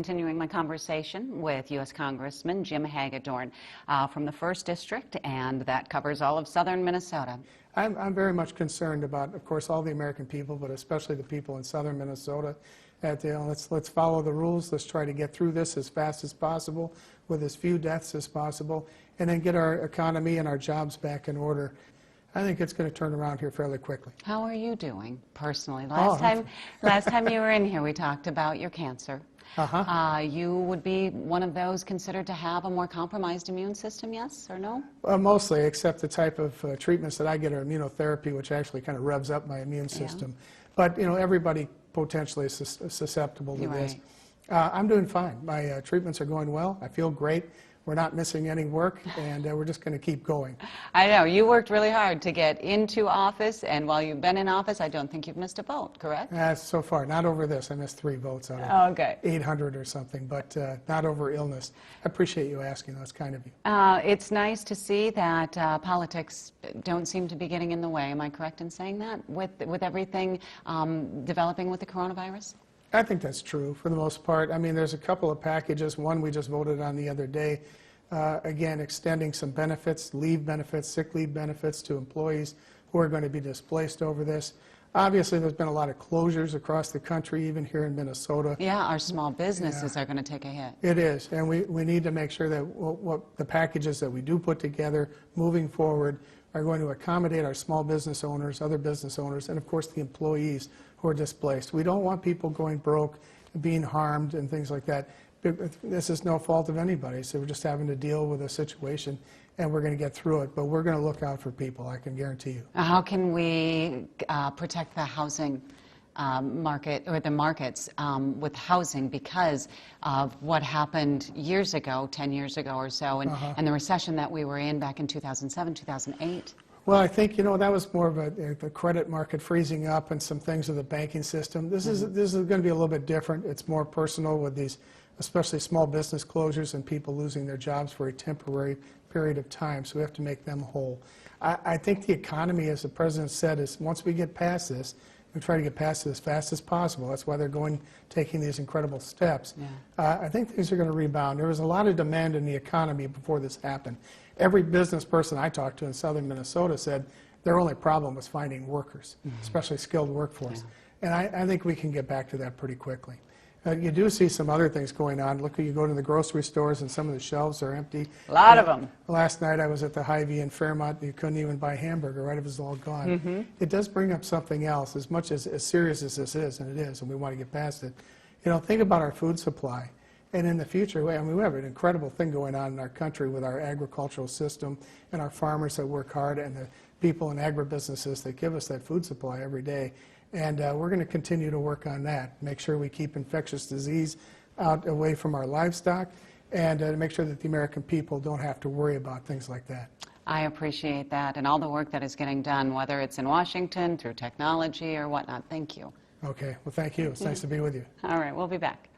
Continuing my conversation with U.S. Congressman Jim Hagedorn from the 1st District, and that covers all of southern Minnesota. I'm very much concerned about, of course, all the American people, but especially the people in southern Minnesota. Let's follow the rules. Let's try to get through this as fast as possible with as few deaths as possible, and then get our economy and our jobs back in order. I think it's going to turn around here fairly quickly. How are you doing personally? Last time you were in here, we talked about your cancer. You would be one of those considered to have a more compromised immune system, yes or no? Mostly, except the type of treatments that I get are immunotherapy, which actually kind of revs up my immune system. Yeah. But, everybody potentially is susceptible to this. I'm doing fine. My treatments are going well. I feel great. We're not missing any work, and we're just going to keep going. I know. You worked really hard to get into office, and while you've been in office, I don't think you've missed a vote, correct? So far, not over this. I missed 3 votes out of 800 or something, but not over illness. I appreciate you asking. That's kind of you. It's nice to see that politics don't seem to be getting in the way. Am I correct in saying that, with everything developing with the coronavirus? I think that's true for the most part. I mean, there's a couple of packages. One we just voted on the other day, again, extending some benefits, leave benefits, sick leave benefits to employees who are going to be displaced over this. Obviously, there's been a lot of closures across the country, even here in Minnesota. Yeah, our small businesses are going to take a hit. It is, and we need to make sure that what the packages that we do put together moving forward are going to accommodate our small business owners, other business owners, and of course the employees who are displaced. We don't want people going broke, being harmed, and things like that. This is no fault of anybody, so we're just having to deal with a situation, and we're going to get through it. But we're going to look out for people, I can guarantee you. How can we protect the housing market, or the markets with housing, because of what happened years ago, 10 years ago or so, and the recession that we were in back in 2007, 2008? Well, I think, that was more of the credit market freezing up and some things of the banking system. This is going to be a little bit different. It's more personal with these, especially small business closures and people losing their jobs for a temporary period of time, so we have to make them whole. I think the economy, as the President said, is once we get past this, we try to get past it as fast as possible. That's why they're taking these incredible steps. I think things are going to rebound. There was a lot of demand in the economy before this happened. Every business person I talked to in southern Minnesota said their only problem was finding workers, especially skilled workforce. And I think we can get back to that pretty quickly. You do see some other things going on. Look, you go to the grocery stores and some of the shelves are empty. A lot of them. Last night I was at the Hy-Vee in Fairmont. You couldn't even buy hamburger, right? It was all gone. It does bring up something else, as much as serious as this is, and it is, and we want to get past it. Think about our food supply. And in the future, we have an incredible thing going on in our country with our agricultural system and our farmers that work hard and the people in agribusinesses that give us that food supply every day. And we're going to continue to work on that, make sure we keep infectious disease away from our livestock, and to make sure that the American people don't have to worry about things like that. I appreciate that, and all the work that is getting done, whether it's in Washington, through technology or whatnot. Thank you. Okay. Well, thank you. It's nice to be with you. All right. We'll be back.